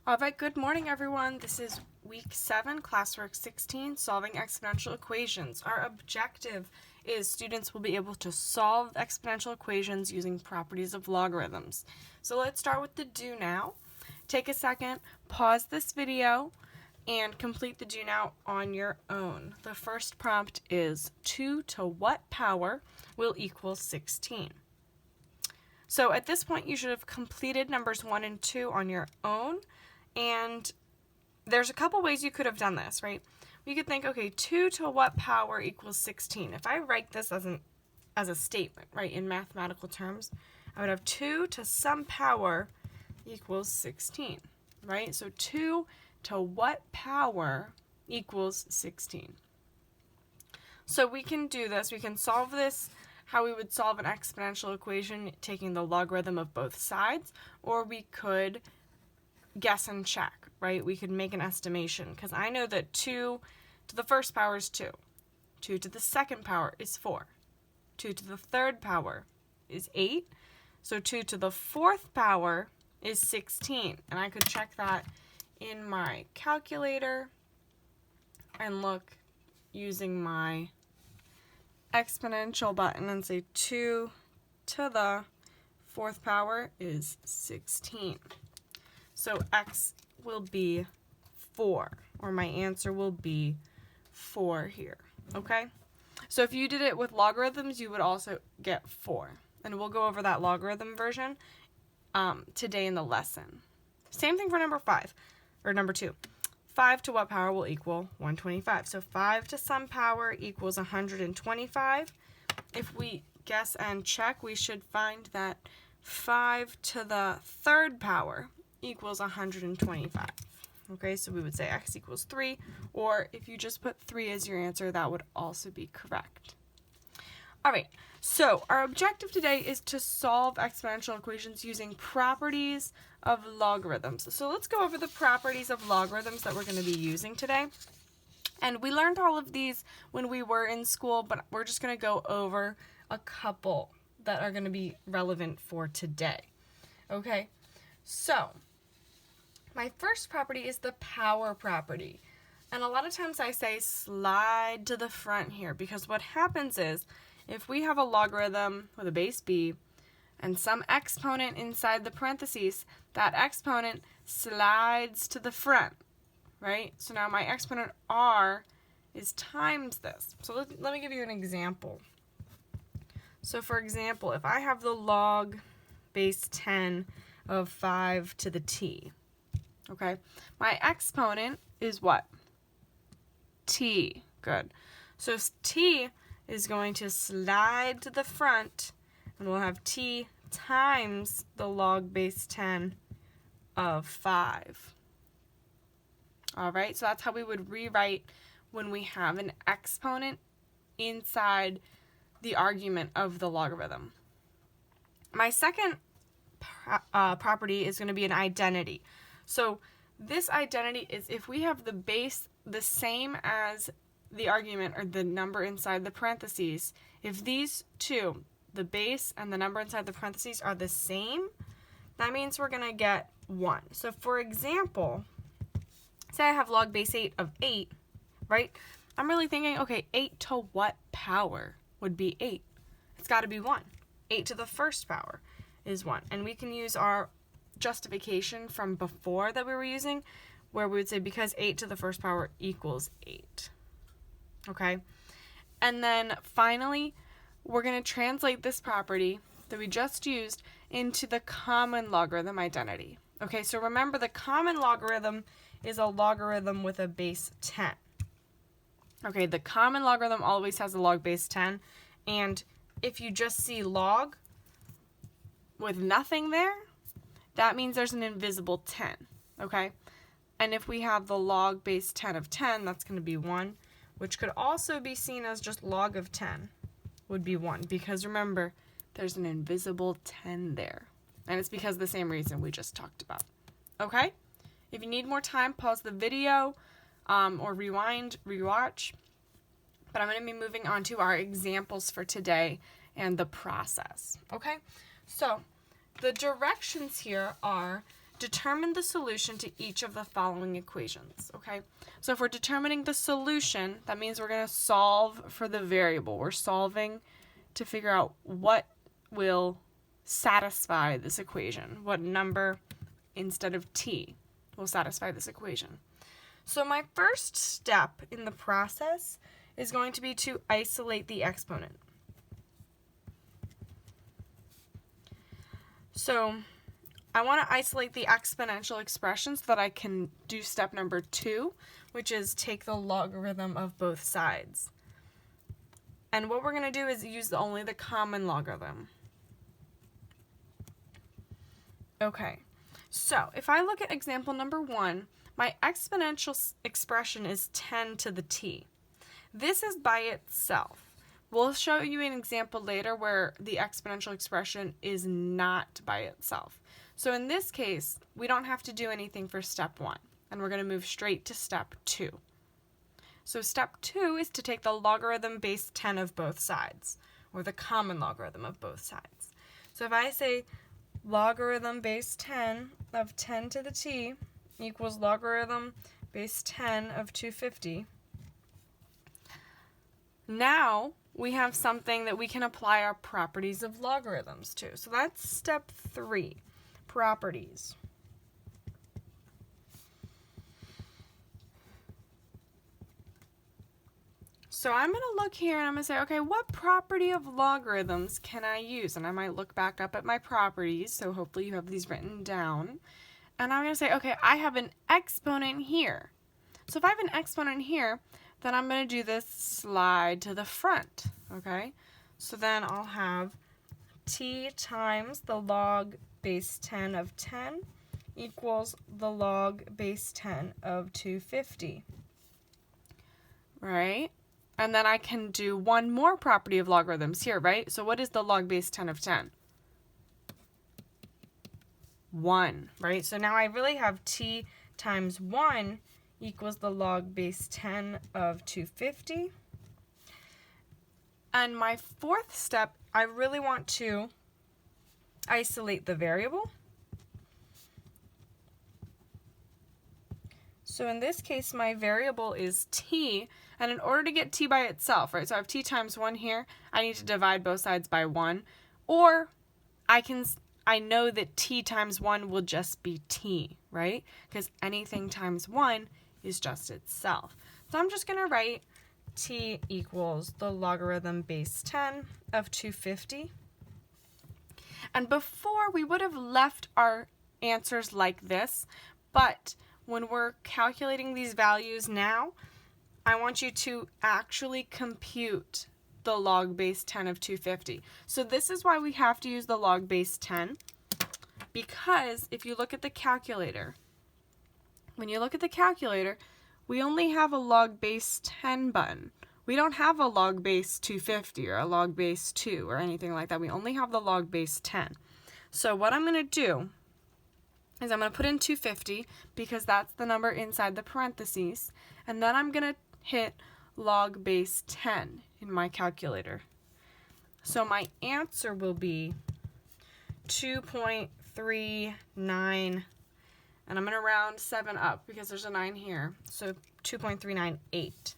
All right, good morning, everyone. This is week 7, classwork 16, solving exponential equations. Our objective is students will be able to solve exponential equations using properties of logarithms. So let's start with the do now. Take a second, pause this video, and complete the do now on your own. The first prompt is 2 to what power will equal 16? So at this point, you should have completed numbers 1 and 2 on your own. And there's a couple ways you could have done this, right? We could think, okay, 2 to what power equals 16? If I write this as a statement, right, in mathematical terms, I would have 2 to some power equals 16, right? So 2 to what power equals 16? So we can do this. We can solve this how we would solve an exponential equation taking the logarithm of both sides, or we could guess and check, right? We could make an estimation, because I know that 2 to the first power is 2. 2 to the second power is 4. 2 to the third power is 8. So 2 to the fourth power is 16. And I could check that in my calculator and look using my exponential button and say 2 to the fourth power is 16. So x will be 4, or my answer will be 4 here, okay? So if you did it with logarithms, you would also get 4. And we'll go over that logarithm version today in the lesson. Same thing for number 2. 5 to what power will equal 125? So 5 to some power equals 125. If we guess and check, we should find that 5 to the third power equals 125. Okay, so we would say x equals 3, or if you just put 3 as your answer, that would also be correct. All right, so our objective today is to solve exponential equations using properties of logarithms. So let's go over the properties of logarithms that we're going to be using today. And we learned all of these when we were in school, but we're just going to go over a couple that are going to be relevant for today. Okay, so my first property is the power property. And a lot of times I say slide to the front here, because what happens is if we have a logarithm with a base b and some exponent inside the parentheses, that exponent slides to the front, right? So now my exponent r is times this. So let me give you an example. So for example, if I have the log base 10 of 5 to the t, okay, my exponent is what? T. Good. So t is going to slide to the front, and we'll have t times the log base 10 of 5. All right, so that's how we would rewrite when we have an exponent inside the argument of the logarithm. My second property is going to be an identity. So this identity is if we have the base the same as the argument or the number inside the parentheses, if these two, the base and the number inside the parentheses, are the same, that means we're going to get 1. So for example, say I have log base 8 of 8, right? I'm really thinking, okay, 8 to what power would be 8? It's got to be 1. 8 to the first power is 1. And we can use our justification from before that we were using, where we would say because 8 to the first power equals 8. Okay? And then finally, we're going to translate this property that we just used into the common logarithm identity. Okay, so remember the common logarithm is a logarithm with a base 10. Okay, the common logarithm always has a log base 10, and if you just see log with nothing there, that means there's an invisible 10, okay? And if we have the log base 10 of 10, that's going to be 1, which could also be seen as just log of 10 would be 1, because remember, there's an invisible 10 there. And it's because of the same reason we just talked about, okay? If you need more time, pause the video or rewind, rewatch. But I'm going to be moving on to our examples for today and the process, okay? So the directions here are determine the solution to each of the following equations, okay? So if we're determining the solution, that means we're going to solve for the variable. We're solving to figure out what will satisfy this equation, what number instead of t will satisfy this equation. So my first step in the process is going to be to isolate the exponent. So I want to isolate the exponential expression so that I can do step number 2, which is take the logarithm of both sides. And what we're going to do is use only the common logarithm. Okay, so if I look at example number 1, my exponential expression is 10 to the t. This is by itself. We'll show you an example later where the exponential expression is not by itself. So in this case, we don't have to do anything for step 1, and we're going to move straight to step 2. So step 2 is to take the logarithm base 10 of both sides, or the common logarithm of both sides. So if I say logarithm base 10 of 10 to the t equals logarithm base 10 of 250, now we have something that we can apply our properties of logarithms to. So that's step 3, properties. So I'm going to look here and I'm going to say, okay, what property of logarithms can I use? And I might look back up at my properties, so hopefully you have these written down. And I'm going to say, okay, I have an exponent here. So if I have an exponent here, then I'm going to do this slide to the front, okay? So then I'll have t times the log base 10 of 10 equals the log base 10 of 250, right? And then I can do one more property of logarithms here, right? So what is the log base 10 of 10? 1, right? So now I really have t times 1 equals the log base 10 of 250. And my fourth step, I really want to isolate the variable. So in this case, my variable is t, and in order to get t by itself, right, so I have t times 1 here, I need to divide both sides by 1, or I know that t times 1 will just be t, right, because anything times 1 is just itself. So I'm just going to write t equals the logarithm base 10 of 250. And before, we would have left our answers like this, but when we're calculating these values now, I want you to actually compute the log base 10 of 250. So this is why we have to use the log base 10, because if you look at the calculator, when you look at the calculator, we only have a log base 10 button. We don't have a log base 250 or a log base 2 or anything like that. We only have the log base 10. So what I'm going to do is I'm going to put in 250 because that's the number inside the parentheses, and then I'm going to hit log base 10 in my calculator. So my answer will be 2.39, and I'm going to round 7 up because there's a 9 here, so 2.398.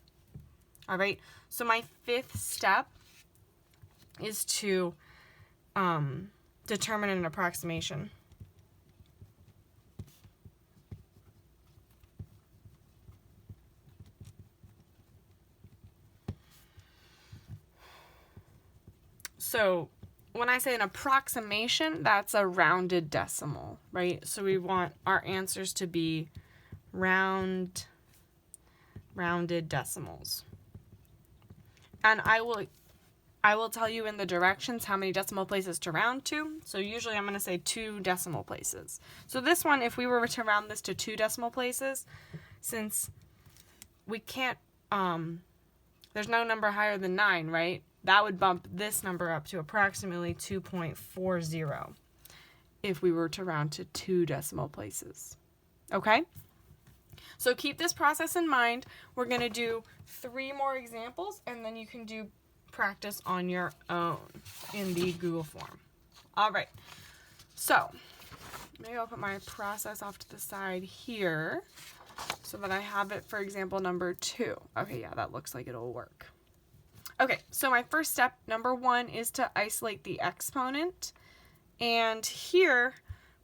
All right, so my fifth step is to determine an approximation. So when I say an approximation, that's a rounded decimal, right? So we want our answers to be rounded decimals. And I will tell you in the directions how many decimal places to round to. So usually I'm going to say 2 decimal places. So this one, if we were to round this to 2 decimal places, since we can't, there's no number higher than 9, right? That would bump this number up to approximately 2.40 if we were to round to 2 decimal places. Okay? So keep this process in mind. We're going to do 3 more examples, and then you can do practice on your own in the Google form. All right. So maybe I'll put my process off to the side here so that I have it for example number 2. Okay, yeah, that looks like it'll work. Okay, so my first step, number 1, is to isolate the exponent. And here,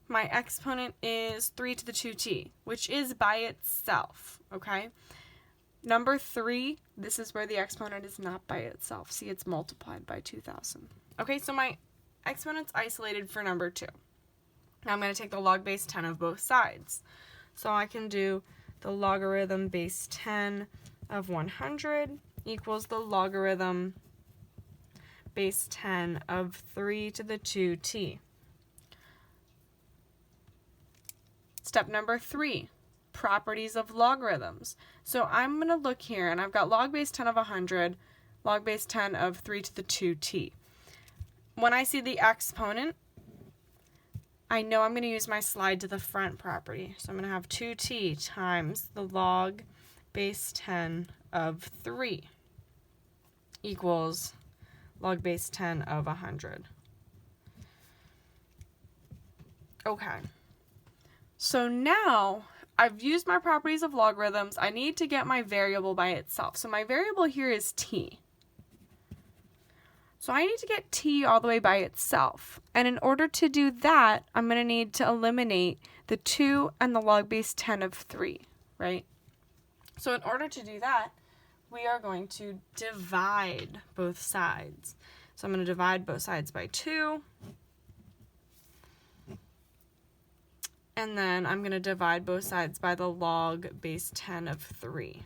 my exponent is 3 to the 2t, which is by itself, okay? Number 3, this is where the exponent is not by itself. See, it's multiplied by 2,000. Okay, so my exponent's isolated for number 2. Now I'm going to take the log base 10 of both sides. So I can do the logarithm base 10 of 100 equals the logarithm base 10 of 3 to the 2t. Step number 3, properties of logarithms. So I'm going to look here, and I've got log base 10 of 100, log base 10 of 3 to the 2t. When I see the exponent, I know I'm going to use my slide to the front property. So I'm going to have 2t times the log base 10 of 3 equals log base 10 of 100. Okay. So now I've used my properties of logarithms. I need to get my variable by itself. So my variable here is t. So I need to get t all the way by itself. And in order to do that, I'm going to need to eliminate the 2 and the log base 10 of 3, right? So in order to do that, we are going to divide both sides. So I'm going to divide both sides by 2. And then I'm going to divide both sides by the log base 10 of 3.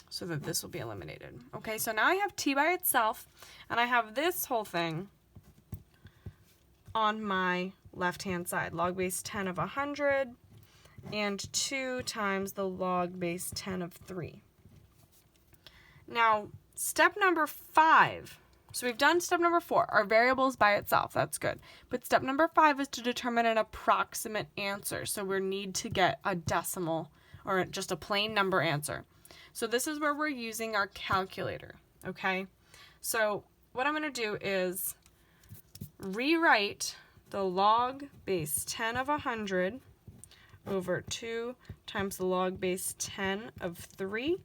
So that this will be eliminated. Okay, so now I have t by itself, and I have this whole thing on my left-hand side. Log base 10 of 100 and 2 times the log base 10 of 3. Now, step number 5. So we've done step number 4. Our variable is by itself. That's good. But step number 5 is to determine an approximate answer. So we need to get a decimal or just a plain number answer. So this is where we're using our calculator, okay? So what I'm going to do is rewrite the log base 10 of 100 over 2 times the log base 10 of 3.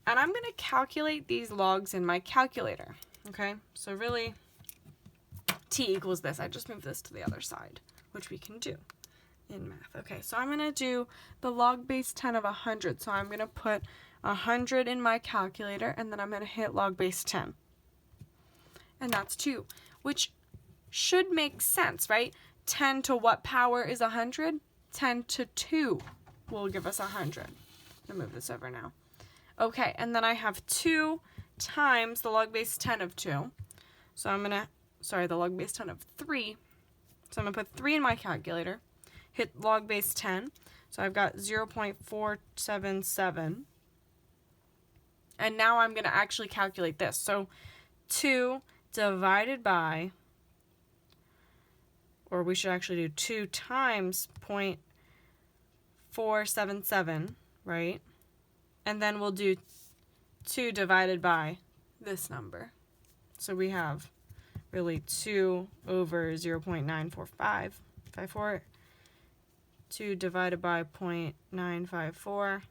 And I'm going to calculate these logs in my calculator, okay? So really, t equals this. I just moved this to the other side, which we can do in math. Okay, so I'm going to do the log base 10 of 100. So I'm going to put 100 in my calculator, and then I'm going to hit log base 10. And that's 2, which should make sense, right? 10 to what power is 100? 10 to 2 will give us 100. I'll move this over now. Okay, and then I have 2 times the log base 10 of 2. So I'm going to, the log base 10 of 3. So I'm going to put 3 in my calculator, hit log base 10. So I've got 0.477. And now I'm going to actually calculate this. So 2 divided by, or we should actually do 2 times 0.477, right? And then we'll do 2 divided by this number. So we have really 2 over 0.94554. 2 divided by 0.954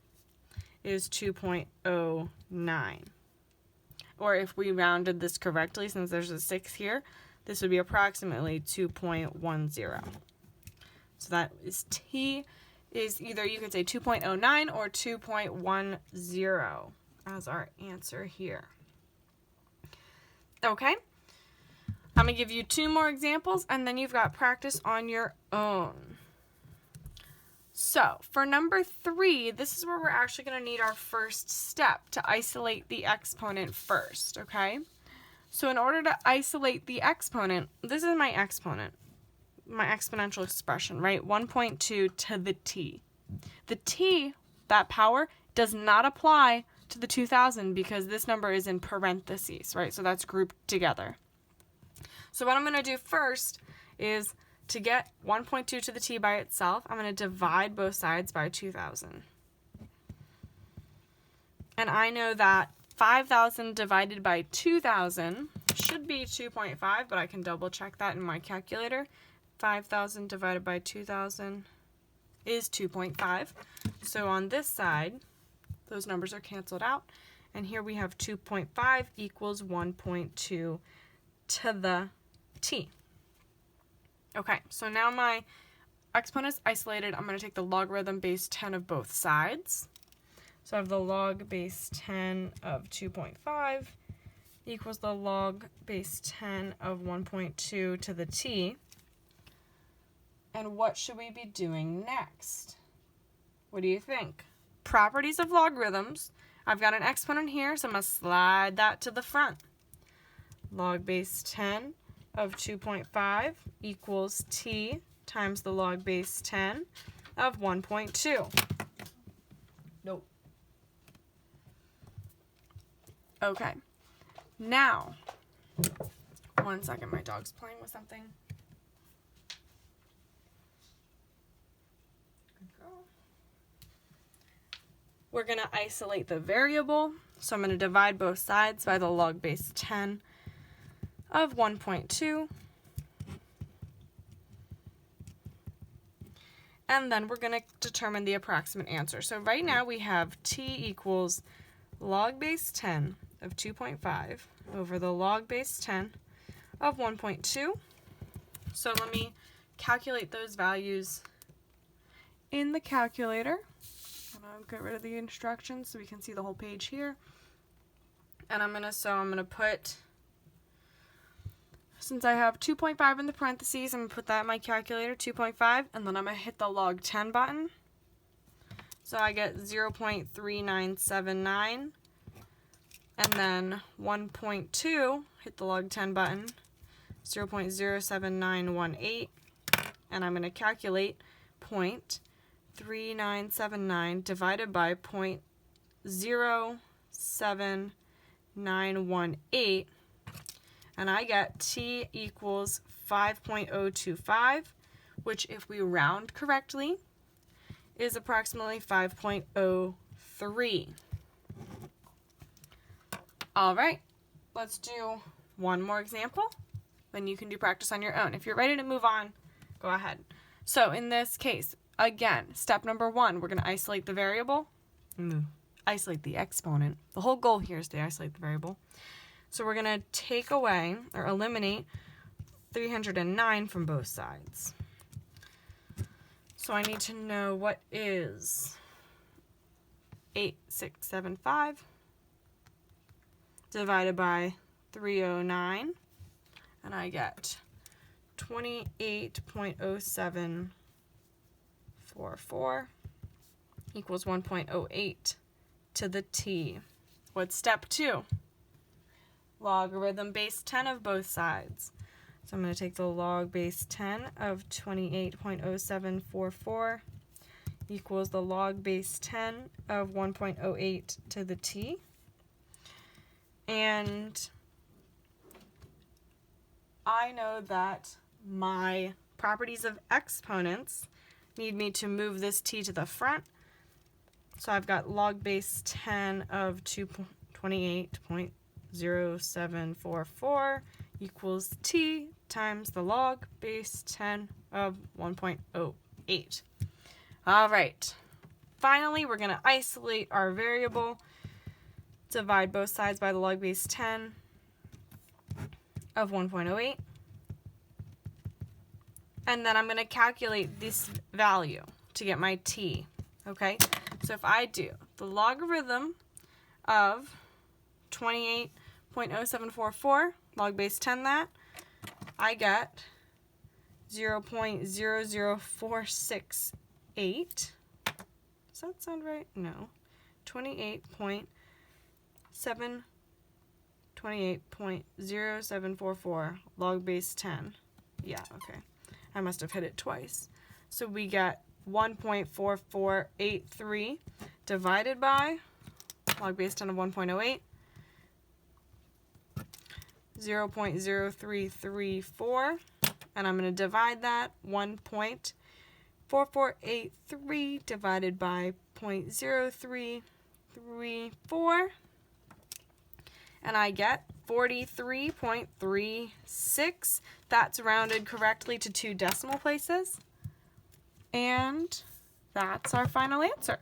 is 2.09. Or if we rounded this correctly, since there's a 6 here, this would be approximately 2.10. So that is t is either, you could say 2.09 or 2.10 as our answer here. Okay, I'm going to give you 2 more examples, and then you've got practice on your own. So for number 3, this is where we're actually going to need our first step to isolate the exponent first, okay? So in order to isolate the exponent, this is my exponent, my exponential expression, right? 1.2 to the t. The t, that power, does not apply to the 2000 because this number is in parentheses, right? So that's grouped together. So what I'm going to do first is, to get 1.2 to the t by itself, I'm going to divide both sides by 2,000. And I know that 5,000 divided by 2,000 should be 2.5, but I can double check that in my calculator. 5,000 divided by 2,000 is 2.5. So on this side, those numbers are canceled out. And here we have 2.5 equals 1.2 to the t. Okay, so now my exponent is isolated. I'm going to take the logarithm base 10 of both sides. So I have the log base 10 of 2.5 equals the log base 10 of 1.2 to the t. And what should we be doing next? What do you think? Properties of logarithms. I've got an exponent here, so I'm going to slide that to the front. Log base 10 of 2.5 equals t times the log base 10 of 1.2. Nope. Okay. Now, one second, my dog's playing with something. We're going to isolate the variable, so I'm going to divide both sides by the log base 10 of 1.2. And then we're going to determine the approximate answer. So right now we have t equals log base 10 of 2.5 over the log base 10 of 1.2. So let me calculate those values in the calculator. I'll get rid of the instructions so we can see the whole page here. And I'm gonna put, since I have 2.5 in the parentheses, I'm gonna put that in my calculator, 2.5, and then I'm gonna hit the log 10 button. So I get 0.3979, and then 1.2, hit the log 10 button, 0.07918, and I'm gonna calculate 0.3979 divided by 0.07918, and I get t equals 5.025, which if we round correctly is approximately 5.03. All right, let's do one more example, then you can do practice on your own. If you're ready to move on, go ahead. So in this case, again, step number 1, we're going to isolate the variable, isolate the exponent. The whole goal here is to isolate the variable. So we're going to take away or eliminate 309 from both sides. So I need to know what is 8675 divided by 309, and I get 28.0744 equals 1.08 to the t. What's step 2? Logarithm base 10 of both sides. So I'm going to take the log base 10 of 28.0744 equals the log base 10 of 1.08 to the t. And I know that my properties of exponents need me to move this t to the front. So I've got log base 10 of 28.0744 equals t times the log base 10 of 1.08. All right. Finally, we're going to isolate our variable. Divide both sides by the log base 10 of 1.08. And then I'm going to calculate this value to get my t. Okay? So if I do the logarithm of 28.0744, log base 10 that, I get 0.00468. Does that sound right? No. 28.0744 log base 10. Yeah, okay. I must have hit it twice. So we get 1.4483 divided by log base 10 of 1.08, 0.0334, and I'm going to divide that 1.4483 divided by 0.0334, and I get 43.36. That's rounded correctly to 2 decimal places. And that's our final answer.